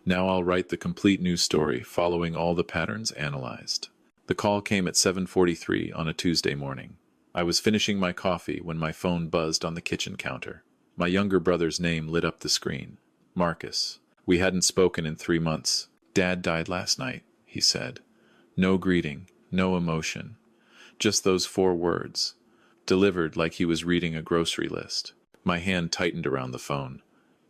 Now I'll write the complete new story, following all the patterns analyzed. The call came at 7:43 on a Tuesday morning. I was finishing my coffee when my phone buzzed on the kitchen counter. My younger brother's name lit up the screen. Marcus. We hadn't spoken in 3 months. Dad died last night, he said. No greeting, no emotion. Just those 4 words, delivered like he was reading a grocery list. My hand tightened around the phone.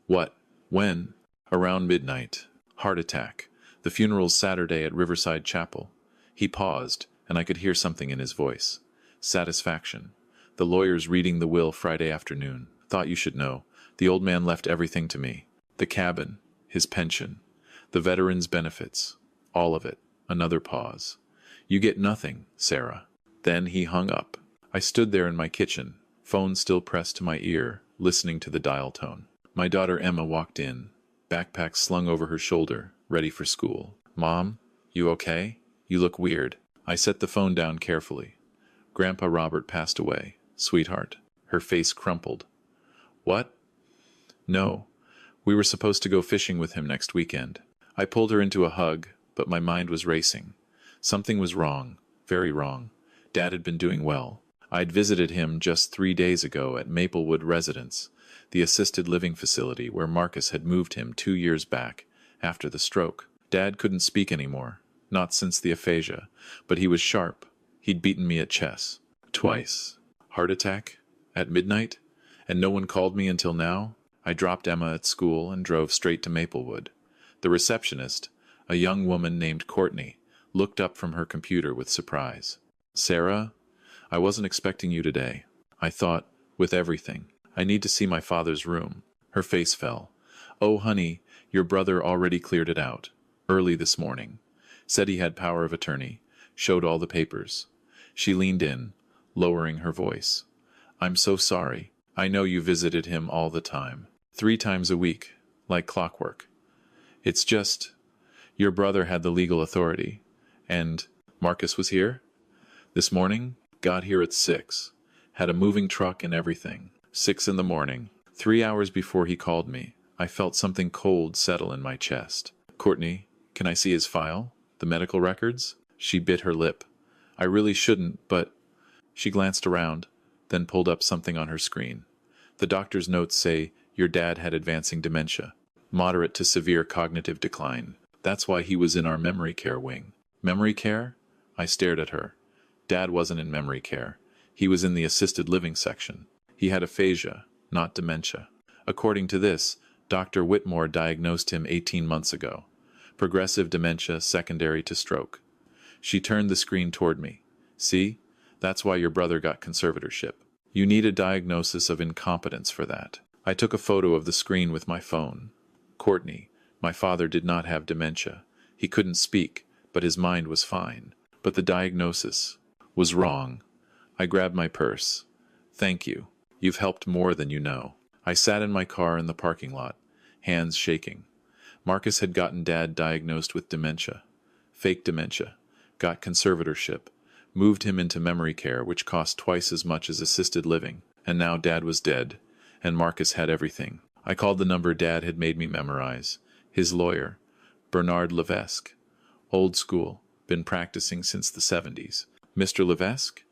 What? When? Around midnight. Heart attack. The funeral's Saturday at Riverside Chapel. He paused, and I could hear something in his voice. Satisfaction. The lawyer's reading the will Friday afternoon. Thought you should know. The old man left everything to me. The cabin, his pension, the veterans' benefits, all of it. Another pause. You get nothing, Sarah. Then he hung up. I stood there in my kitchen, phone still pressed to my ear, listening to the dial tone. My daughter Emma walked in, backpack slung over her shoulder, ready for school. Mom, you okay? You look weird. I set the phone down carefully. Grandpa Robert passed away, sweetheart. Her face crumpled. What? No. We were supposed to go fishing with him next weekend. I pulled her into a hug, but my mind was racing. Something was wrong, very wrong. Dad had been doing well. I'd visited him just 3 days ago at Maplewood Residence, the assisted living facility where Marcus had moved him 2 years back, after the stroke. Dad couldn't speak anymore, not since the aphasia, but he was sharp. He'd beaten me at chess. Twice. Heart attack? At midnight? And no one called me until now? I dropped Emma at school and drove straight to Maplewood. The receptionist, a young woman named Courtney, looked up from her computer with surprise. Sarah, I wasn't expecting you today. I thought, with everything, I need to see my father's room. Her face fell. Oh, honey, your brother already cleared it out. Early this morning. Said he had power of attorney. Showed all the papers. She leaned in, lowering her voice. I'm so sorry. I know you visited him all the time. 3 times a week, like clockwork. It's just, your brother had the legal authority. And Marcus was here? This morning? Got here at 6. Had a moving truck and everything. 6 in the morning. 3 hours before he called me, I felt something cold settle in my chest. Courtney, can I see his file? The medical records? She bit her lip. I really shouldn't, but... She glanced around, then pulled up something on her screen. The doctor's notes say your dad had advancing dementia. Moderate to severe cognitive decline. That's why he was in our memory care wing. Memory care? I stared at her. Dad wasn't in memory care. He was in the assisted living section. He had aphasia, not dementia. According to this, Dr. Whitmore diagnosed him 18 months ago. Progressive dementia secondary to stroke. She turned the screen toward me. See? That's why your brother got conservatorship. You need a diagnosis of incompetence for that. I took a photo of the screen with my phone. Courtney, my father did not have dementia. He couldn't speak, but his mind was fine. But the diagnosis was wrong. I grabbed my purse. Thank you. You've helped more than you know. I sat in my car in the parking lot, hands shaking. Marcus had gotten Dad diagnosed with dementia. Fake dementia. Got conservatorship. Moved him into memory care, which cost twice as much as assisted living. And now Dad was dead, and Marcus had everything. I called the number Dad had made me memorize. His lawyer, Bernard Levesque. Old school, been practicing since the 70s. Mr. Levesque?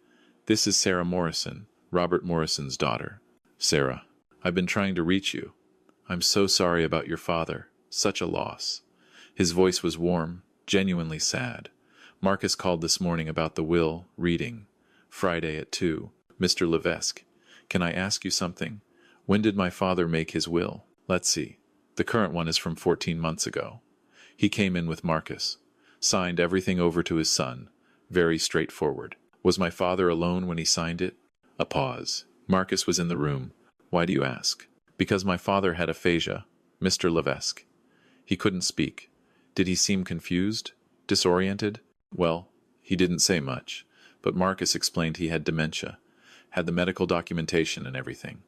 This is Sarah Morrison, Robert Morrison's daughter. Sarah, I've been trying to reach you. I'm so sorry about your father. Such a loss. His voice was warm, genuinely sad. Marcus called this morning about the will, reading. Friday at 2. Mr. Levesque, can I ask you something? When did my father make his will? Let's see. The current one is from 14 months ago. He came in with Marcus. Signed everything over to his son. Very straightforward. Was my father alone when he signed it? A pause. Marcus was in the room. Why do you ask? Because my father had aphasia. Mr. Levesque. He couldn't speak. Did he seem confused? Disoriented? Well, he didn't say much. But Marcus explained he had dementia. Had the medical documentation and everything.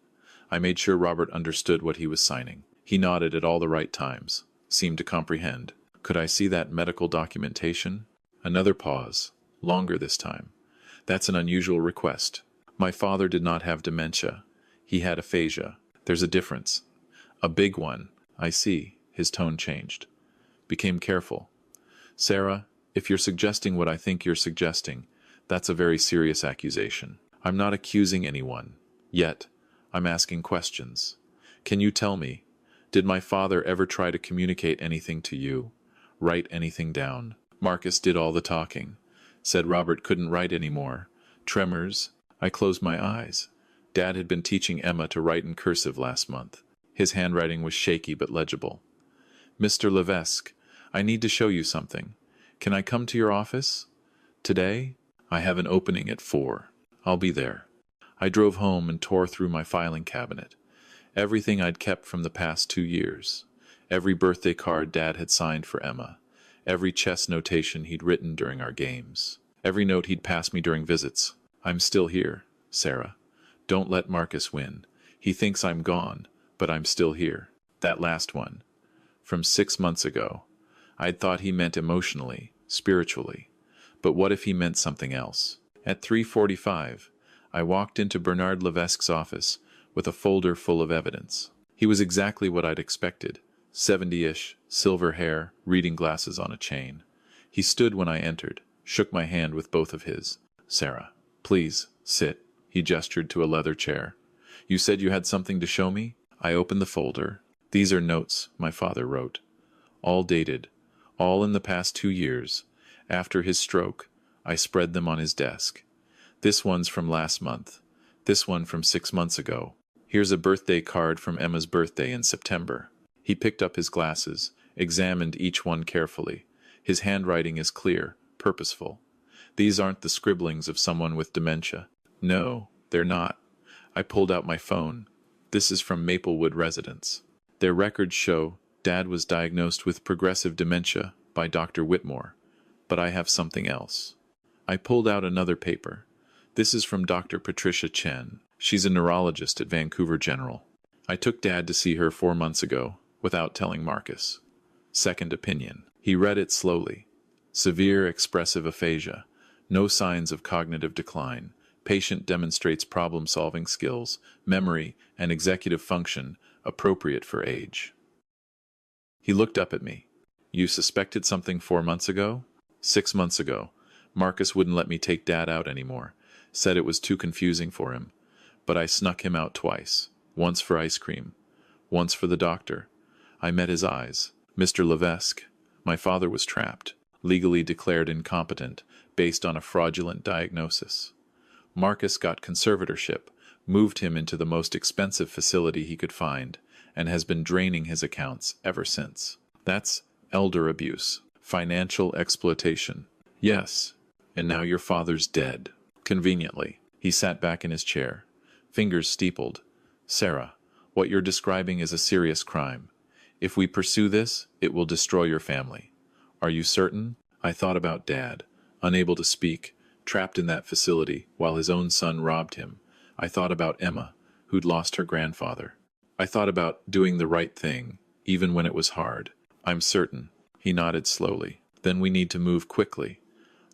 I made sure Robert understood what he was signing. He nodded at all the right times. Seemed to comprehend. Could I see that medical documentation? Another pause. Longer this time. That's an unusual request. My father did not have dementia. He had aphasia. There's a difference. A big one. I see. His tone changed. became careful. Sarah, if you're suggesting what I think you're suggesting, that's a very serious accusation. I'm not accusing anyone. Yet, I'm asking questions. Can you tell me, did my father ever try to communicate anything to you? Write anything down? Marcus did all the talking. Said Robert couldn't write anymore. Tremors. I closed my eyes. Dad had been teaching Emma to write in cursive last month. His handwriting was shaky but legible. Mr. Levesque, I need to show you something. Can I come to your office? Today? I have an opening at 4. I'll be there. I drove home and tore through my filing cabinet. Everything I'd kept from the past 2 years. Every birthday card Dad had signed for Emma. Every chess notation he'd written during our games. Every note he'd passed me during visits. I'm still here, Sarah. Don't let Marcus win. He thinks I'm gone, but I'm still here. That last one. From 6 months ago. I'd thought he meant emotionally, spiritually. But what if he meant something else? At 3:45, I walked into Bernard Levesque's office with a folder full of evidence. He was exactly what I'd expected. 70-ish, silver hair, reading glasses on a chain. He stood when I entered, shook my hand with both of his. Sarah, please, sit. He gestured to a leather chair. You said you had something to show me? I opened the folder. These are notes my father wrote. All dated. All in the past 2 years. After his stroke, I spread them on his desk. This one's from last month. This one from 6 months ago. Here's a birthday card from Emma's birthday in September. He picked up his glasses, examined each one carefully. His handwriting is clear, purposeful. These aren't the scribblings of someone with dementia. No, they're not. I pulled out my phone. This is from Maplewood residents. Their records show Dad was diagnosed with progressive dementia by Dr. Whitmore. But I have something else. I pulled out another paper. This is from Dr. Patricia Chen. She's a neurologist at Vancouver General. I took Dad to see her 4 months ago, without telling Marcus. Second opinion. He read it slowly. Severe expressive aphasia. No signs of cognitive decline. Patient demonstrates problem-solving skills, memory, and executive function appropriate for age. He looked up at me. You suspected something 4 months ago? 6 months ago. Marcus wouldn't let me take Dad out anymore. Said it was too confusing for him. But I snuck him out twice. Once for ice cream. Once for the doctor. I met his eyes. Mr. Levesque, my father was trapped, legally declared incompetent, based on a fraudulent diagnosis. Marcus got conservatorship, moved him into the most expensive facility he could find, and has been draining his accounts ever since. That's elder abuse, financial exploitation. Yes, and now your father's dead. Conveniently, he sat back in his chair, fingers steepled. Sarah, what you're describing is a serious crime. If we pursue this, it will destroy your family. Are you certain? I thought about Dad, unable to speak, trapped in that facility while his own son robbed him. I thought about Emma, who'd lost her grandfather. I thought about doing the right thing, even when it was hard. I'm certain. He nodded slowly. Then we need to move quickly.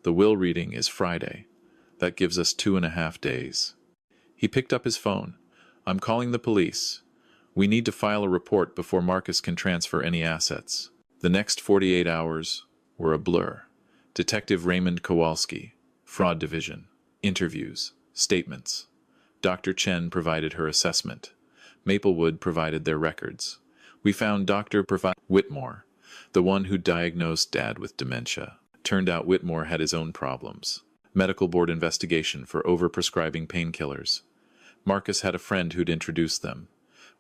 The will reading is Friday. That gives us 2.5 days. He picked up his phone. I'm calling the police. We need to file a report before Marcus can transfer any assets. The next 48 hours were a blur. Detective Raymond Kowalski, Fraud Division, interviews, statements. Dr. Chen provided her assessment. Maplewood provided their records. We found Dr. Whitmore, the one who diagnosed Dad with dementia. Turned out Whitmore had his own problems. Medical board investigation for overprescribing painkillers. Marcus had a friend who'd introduced them.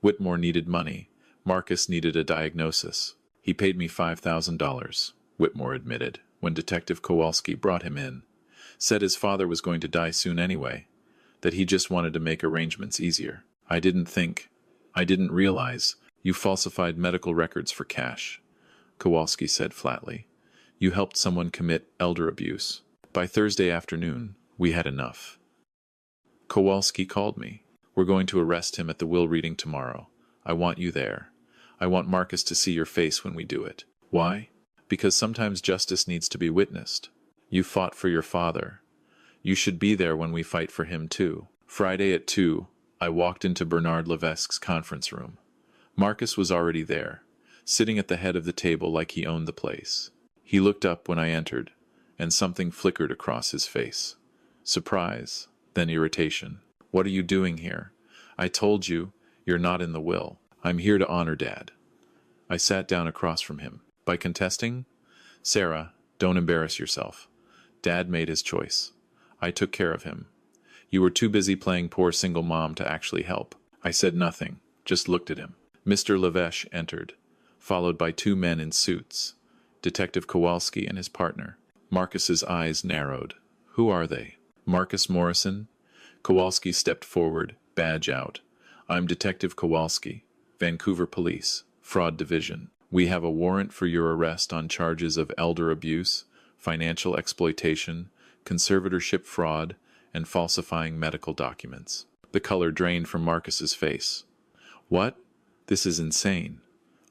Whitmore needed money. Marcus needed a diagnosis. He paid me $5,000, Whitmore admitted, when Detective Kowalski brought him in. Said his father was going to die soon anyway, that he just wanted to make arrangements easier. I didn't realize you falsified medical records for cash, Kowalski said flatly. You helped someone commit elder abuse. By Thursday afternoon, we had enough. Kowalski called me. We're going to arrest him at the will reading tomorrow. I want you there. I want Marcus to see your face when we do it. Why? Because sometimes justice needs to be witnessed. You fought for your father. You should be there when we fight for him too. Friday at 2, I walked into Bernard Levesque's conference room. Marcus was already there, sitting at the head of the table like he owned the place. He looked up when I entered, and something flickered across his face. Surprise, then irritation. What are you doing here? I told you, you're not in the will. I'm here to honor Dad. I sat down across from him. By contesting? Sarah, don't embarrass yourself. Dad made his choice. I took care of him. You were too busy playing poor single mom to actually help. I said nothing, just looked at him. Mr. Levesh entered, followed by two men in suits, Detective Kowalski and his partner. Marcus's eyes narrowed. Who are they? Marcus Morrison? Kowalski stepped forward, badge out. I'm Detective Kowalski, Vancouver Police, Fraud Division. We have a warrant for your arrest on charges of elder abuse, financial exploitation, conservatorship fraud, and falsifying medical documents. The color drained from Marcus's face. What? This is insane.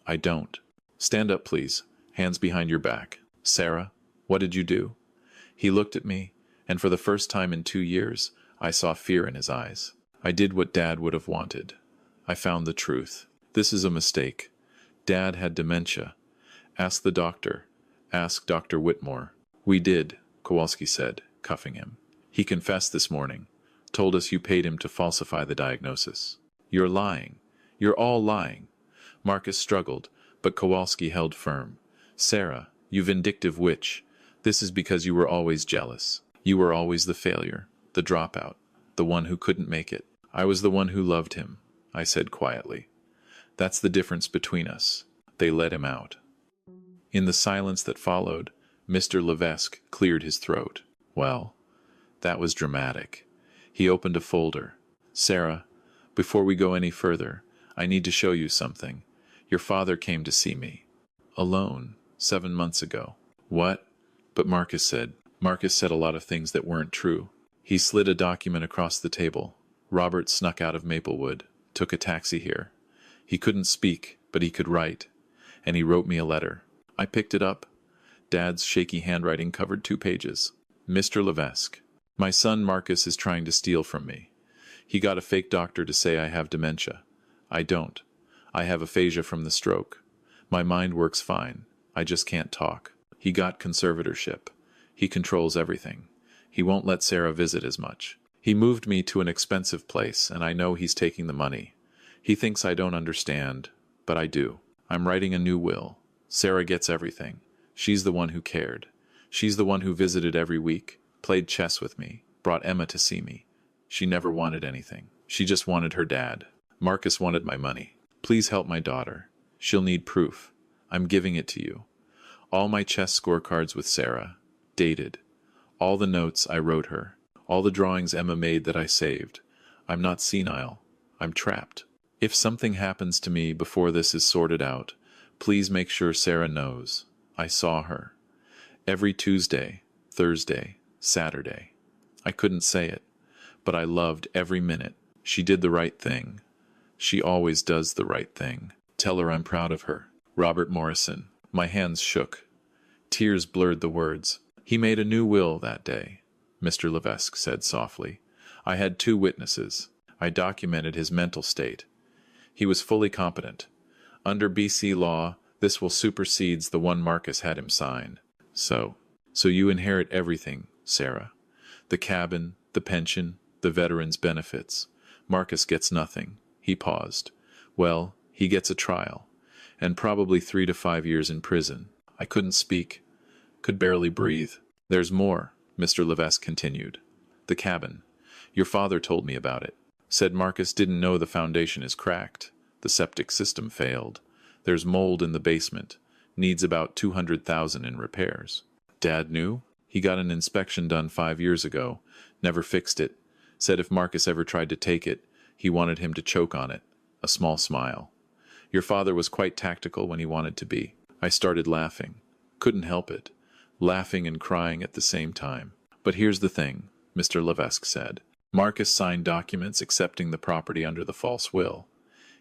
I don't. Stand up, please. Hands behind your back. Sarah, what did you do? He looked at me, and for the first time in 2 years, I saw fear in his eyes. I did what Dad would have wanted. I found the truth. This is a mistake. Dad had dementia. Ask the doctor. Ask Dr. Whitmore. We did, Kowalski said, cuffing him. He confessed this morning. Told us you paid him to falsify the diagnosis. You're lying. You're all lying. Marcus struggled, but Kowalski held firm. Sarah, you vindictive witch. This is because you were always jealous. You were always the failure, the dropout, the one who couldn't make it. I was the one who loved him, I said quietly. That's the difference between us. They let him out. In the silence that followed, Mr. Levesque cleared his throat. Well, that was dramatic. He opened a folder. Sarah, before we go any further, I need to show you something. Your father came to see me. Alone, 7 months ago. What? But Marcus said a lot of things that weren't true. He slid a document across the table. Robert snuck out of Maplewood, took a taxi here. He couldn't speak, but he could write. And he wrote me a letter. I picked it up. Dad's shaky handwriting covered 2 pages. Mr. Levesque, my son Marcus is trying to steal from me. He got a fake doctor to say I have dementia. I don't. I have aphasia from the stroke. My mind works fine. I just can't talk. He got conservatorship. He controls everything. He won't let Sarah visit as much. He moved me to an expensive place, and I know he's taking the money. He thinks I don't understand, but I do. I'm writing a new will. Sarah gets everything. She's the one who cared. She's the one who visited every week, played chess with me, brought Emma to see me. She never wanted anything. She just wanted her dad. Marcus wanted my money. Please help my daughter. She'll need proof. I'm giving it to you. All my chess scorecards with Sarah. Dated. All the notes I wrote her. All the drawings Emma made that I saved. I'm not senile. I'm trapped. If something happens to me before this is sorted out, please make sure Sarah knows. I saw her. Every Tuesday, Thursday, Saturday. I couldn't say it, but I loved every minute. She did the right thing. She always does the right thing. Tell her I'm proud of her. Robert Morrison. My hands shook. Tears blurred the words. He made a new will that day, Mr. Levesque said softly. I had 2 witnesses. I documented his mental state. He was fully competent. Under BC law, this will supersedes the one Marcus had him sign. So you inherit everything, Sarah. The cabin, the pension, the veterans' benefits. Marcus gets nothing. He paused. Well, he gets a trial, and probably 3 to 5 years in prison. I couldn't speak, could barely breathe. There's more, Mr. Levesque continued. The cabin. Your father told me about it. Said Marcus didn't know the foundation is cracked. The septic system failed. There's mold in the basement. Needs about $200,000 in repairs. Dad knew? He got an inspection done 5 years ago. Never fixed it. Said if Marcus ever tried to take it, he wanted him to choke on it. A small smile. Your father was quite tactical when he wanted to be. I started laughing. Couldn't help it. Laughing and crying at the same time. But here's the thing, Mr. Levesque said. Marcus signed documents accepting the property under the false will.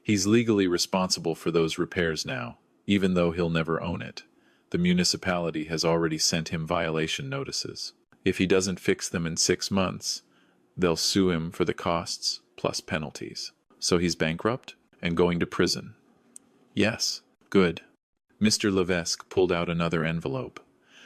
He's legally responsible for those repairs now, even though he'll never own it. The municipality has already sent him violation notices. If he doesn't fix them in 6 months, they'll sue him for the costs plus penalties. So he's bankrupt and going to prison. Yes, good. Mr. Levesque pulled out another envelope.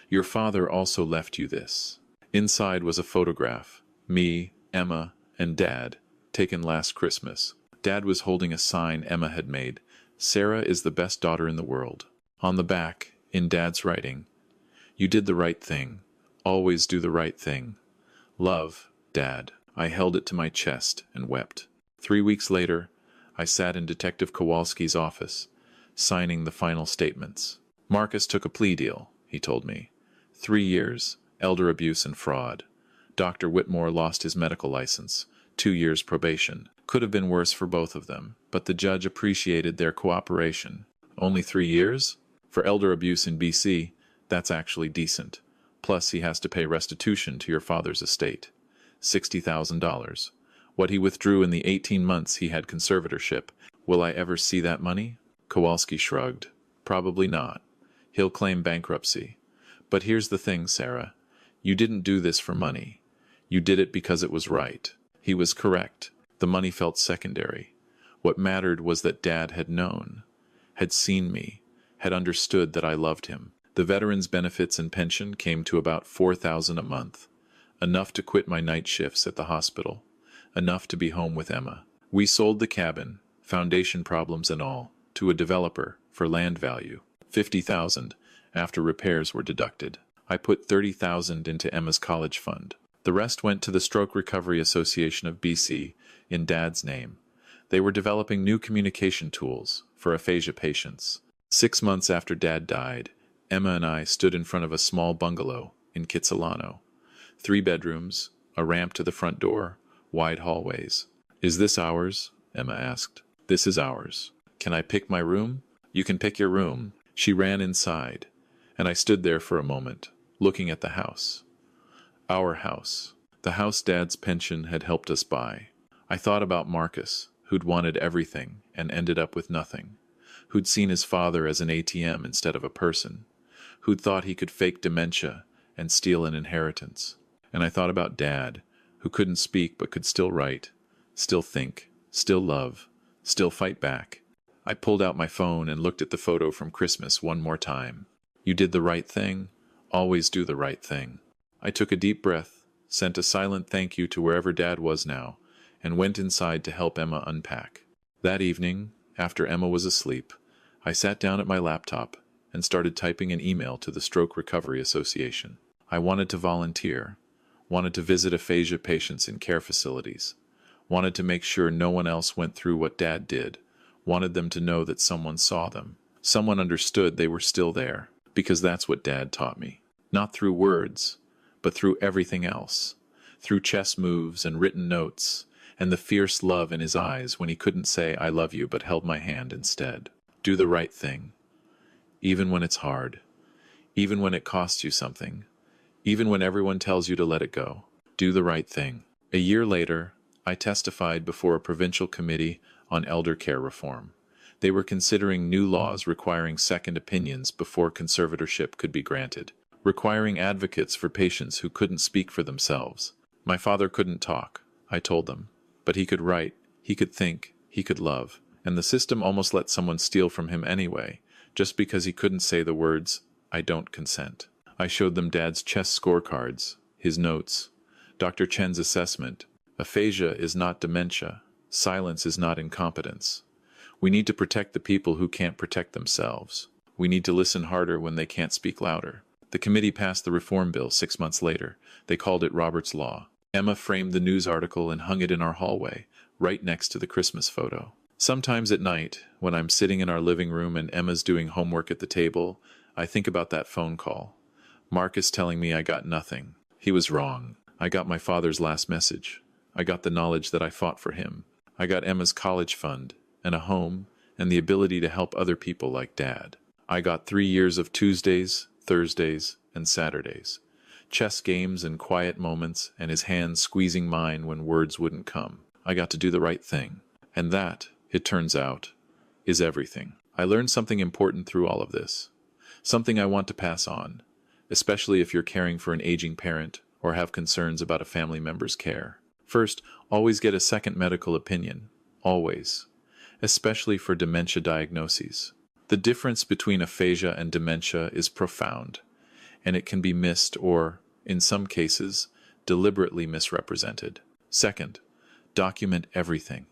Your father also left you this. Inside was a photograph. Me, Emma, and Dad, taken last Christmas. Dad was holding a sign Emma had made. Sarah is the best daughter in the world. On the back, in Dad's writing, you did the right thing. Always do the right thing. Love, Dad. I held it to my chest and wept. 3 weeks later, I sat in Detective Kowalski's office, signing the final statements. Marcus took a plea deal, he told me. 3 years, elder abuse and fraud. Dr. Whitmore lost his medical license, 2 years probation. Could have been worse for both of them, but the judge appreciated their cooperation. Only 3 years? For elder abuse in BC, that's actually decent. Plus, he has to pay restitution to your father's estate. $60,000. What he withdrew in the 18 months he had conservatorship. Will I ever see that money? Kowalski shrugged. Probably not. He'll claim bankruptcy. But here's the thing, Sarah. You didn't do this for money. You did it because it was right. He was correct. The money felt secondary. What mattered was that Dad had known, had seen me, had understood that I loved him. The veterans' benefits and pension came to about $4,000 a month. Enough to quit my night shifts at the hospital. Enough to be home with Emma. We sold the cabin, foundation problems and all, to a developer for land value. $50,000 after repairs were deducted. I put $30,000 into Emma's college fund. The rest went to the Stroke Recovery Association of BC in Dad's name. They were developing new communication tools for aphasia patients. 6 months after Dad died, Emma and I stood in front of a small bungalow in Kitsilano. 3 bedrooms, a ramp to the front door, wide hallways. Is this ours? Emma asked. This is ours. Can I pick my room? You can pick your room. She ran inside, and I stood there for a moment, looking at the house. Our house. The house Dad's pension had helped us buy. I thought about Marcus, who'd wanted everything and ended up with nothing, who'd seen his father as an ATM instead of a person, who'd thought he could fake dementia and steal an inheritance. And I thought about Dad, who couldn't speak but could still write, still think, still love, still fight back. I pulled out my phone and looked at the photo from Christmas one more time. You did the right thing. Always do the right thing. I took a deep breath, sent a silent thank you to wherever Dad was now, and went inside to help Emma unpack. That evening, after Emma was asleep, I sat down at my laptop and started typing an email to the Stroke Recovery Association. I wanted to volunteer, wanted to visit aphasia patients in care facilities, wanted to make sure no one else went through what Dad did, wanted them to know that someone saw them, someone understood they were still there, because that's what Dad taught me. Not through words, but through everything else, through chess moves and written notes, and the fierce love in his eyes when he couldn't say I love you but held my hand instead. Do the right thing, even when it's hard, even when it costs you something, even when everyone tells you to let it go. Do the right thing. A year later, I testified before a provincial committee on elder care reform. They were considering new laws requiring second opinions before conservatorship could be granted, requiring advocates for patients who couldn't speak for themselves. My father couldn't talk, I told them, but he could write, he could think, he could love, and the system almost let someone steal from him anyway, just because he couldn't say the words, I don't consent. I showed them Dad's chess scorecards, his notes, Dr. Chen's assessment. Aphasia is not dementia. Silence is not incompetence. We need to protect the people who can't protect themselves. We need to listen harder when they can't speak louder. The committee passed the reform bill 6 months later. They called it Robert's Law. Emma framed the news article and hung it in our hallway, right next to the Christmas photo. Sometimes at night, when I'm sitting in our living room and Emma's doing homework at the table, I think about that phone call. Marcus telling me I got nothing. He was wrong. I got my father's last message. I got the knowledge that I fought for him. I got Emma's college fund, and a home, and the ability to help other people like Dad. I got 3 years of Tuesdays, Thursdays, and Saturdays. Chess games and quiet moments, and his hands squeezing mine when words wouldn't come. I got to do the right thing. And that, it turns out, is everything. I learned something important through all of this. Something I want to pass on, especially if you're caring for an aging parent or have concerns about a family member's care. First, always get a second medical opinion. Always. Especially for dementia diagnoses. The difference between aphasia and dementia is profound, and it can be missed or, in some cases, deliberately misrepresented. Second, document everything.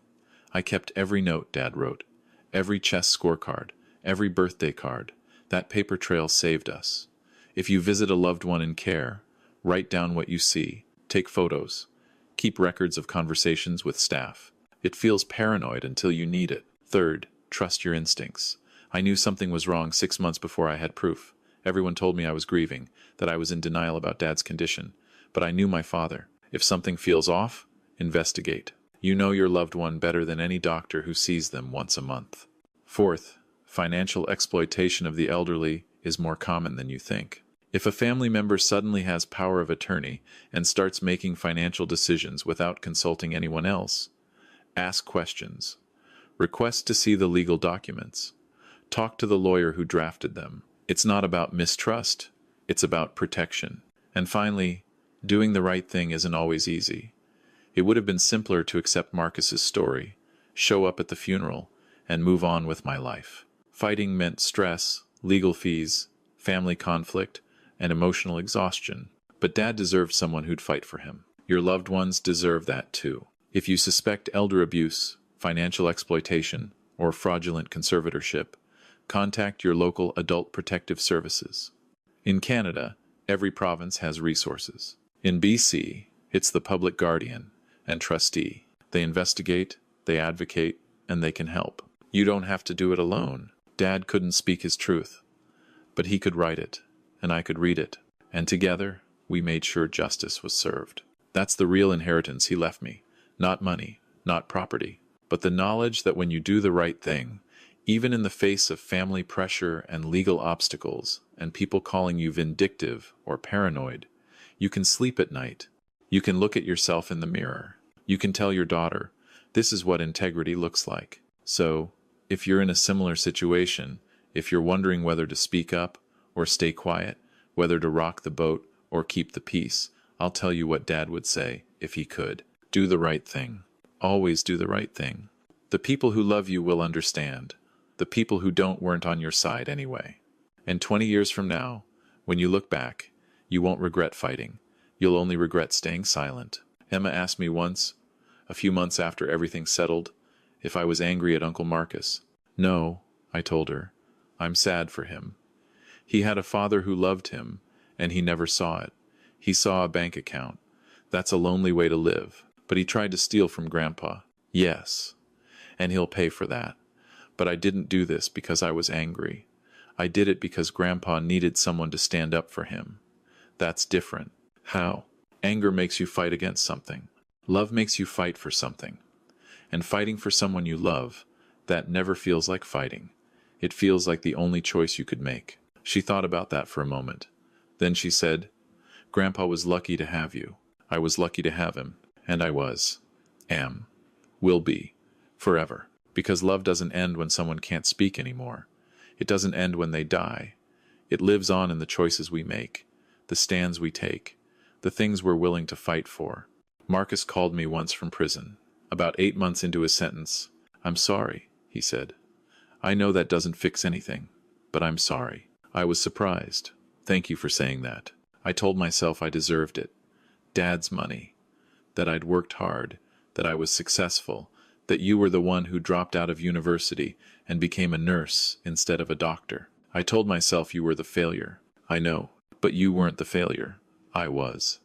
I kept every note Dad wrote, every chess scorecard, every birthday card. That paper trail saved us. If you visit a loved one in care, write down what you see, take photos, keep records of conversations with staff. It feels paranoid until you need it. Third, trust your instincts. I knew something was wrong 6 months before I had proof. Everyone told me I was grieving, that I was in denial about Dad's condition. But I knew my father. If something feels off, investigate. You know your loved one better than any doctor who sees them once a month. Fourth, financial exploitation of the elderly is more common than you think. If a family member suddenly has power of attorney and starts making financial decisions without consulting anyone else, ask questions. Request to see the legal documents. Talk to the lawyer who drafted them. It's not about mistrust, it's about protection. And finally, doing the right thing isn't always easy. It would have been simpler to accept Marcus's story, show up at the funeral, and move on with my life. Fighting meant stress, legal fees, family conflict, and emotional exhaustion. But Dad deserved someone who'd fight for him. Your loved ones deserve that too. If you suspect elder abuse, financial exploitation, or fraudulent conservatorship, contact your local adult protective services. In Canada, every province has resources. In BC, it's the public guardian and trustee. They investigate, they advocate, and they can help. You don't have to do it alone. Dad couldn't speak his truth, but he could write it, and I could read it, and together we made sure justice was served. That's the real inheritance he left me. Not money, not property, but the knowledge that when you do the right thing, even in the face of family pressure and legal obstacles and people calling you vindictive or paranoid, you can sleep at night. You can look at yourself in the mirror. You can tell your daughter, this is what integrity looks like. So, if you're in a similar situation, if you're wondering whether to speak up or stay quiet, whether to rock the boat or keep the peace, I'll tell you what Dad would say if he could. Do the right thing. Always do the right thing. The people who love you will understand. The people who don't weren't on your side anyway. And 20 years from now, when you look back, you won't regret fighting. You'll only regret staying silent. Emma asked me once, a few months after everything settled, if I was angry at Uncle Marcus. No, I told her. I'm sad for him. He had a father who loved him, and he never saw it. He saw a bank account. That's a lonely way to live. But he tried to steal from Grandpa. Yes, and he'll pay for that. But I didn't do this because I was angry. I did it because Grandpa needed someone to stand up for him. That's different. How? Anger makes you fight against something. Love makes you fight for something. And fighting for someone you love, that never feels like fighting. It feels like the only choice you could make. She thought about that for a moment. Then she said, Grandpa was lucky to have you. I was lucky to have him. And I was. Am. Will be. Forever. Because love doesn't end when someone can't speak anymore. It doesn't end when they die. It lives on in the choices we make, the stands we take, the things we're willing to fight for. Marcus called me once from prison. About 8 months into his sentence. I'm sorry, he said. I know that doesn't fix anything, but I'm sorry. I was surprised. Thank you for saying that. I told myself I deserved it. Dad's money. That I'd worked hard. That I was successful. That you were the one who dropped out of university and became a nurse instead of a doctor. I told myself you were the failure. I know, but you weren't the failure. I was.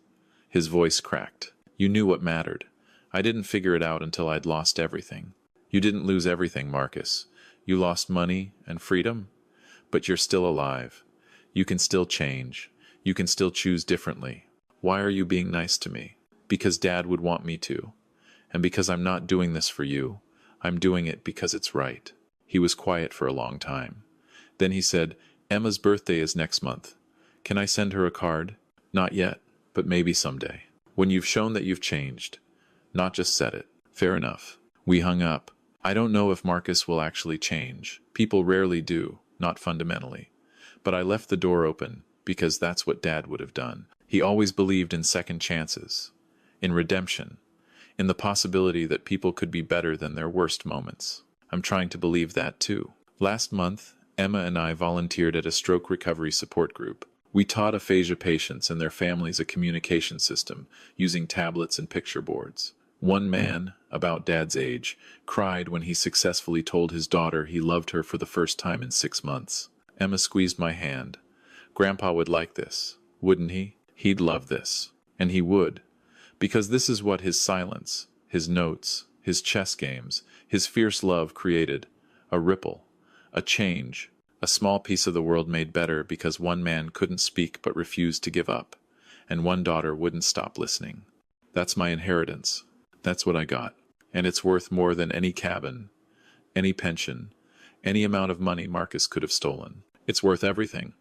His voice cracked. You knew what mattered. I didn't figure it out until I'd lost everything. You didn't lose everything, Marcus. You lost money and freedom, but you're still alive. You can still change. You can still choose differently. Why are you being nice to me? Because Dad would want me to. And because I'm not doing this for you, I'm doing it because it's right. He was quiet for a long time. Then he said, Emma's birthday is next month. Can I send her a card? Not yet, but maybe someday. When you've shown that you've changed. Not just said it. Fair enough. We hung up. I don't know if Marcus will actually change. People rarely do, not fundamentally. But I left the door open, because that's what Dad would have done. He always believed in second chances, in redemption, in the possibility that people could be better than their worst moments. I'm trying to believe that too. Last month, Emma and I volunteered at a stroke recovery support group. We taught aphasia patients and their families a communication system using tablets and picture boards. One man, about Dad's age, cried when he successfully told his daughter he loved her for the first time in 6 months. Emma squeezed my hand. Grandpa would like this, wouldn't he? He'd love this. And he would. Because this is what his silence, his notes, his chess games, his fierce love created. A ripple, a change, a small piece of the world made better because one man couldn't speak but refused to give up, and one daughter wouldn't stop listening. That's my inheritance. That's what I got. And it's worth more than any cabin, any pension, any amount of money Marcus could have stolen. It's worth everything.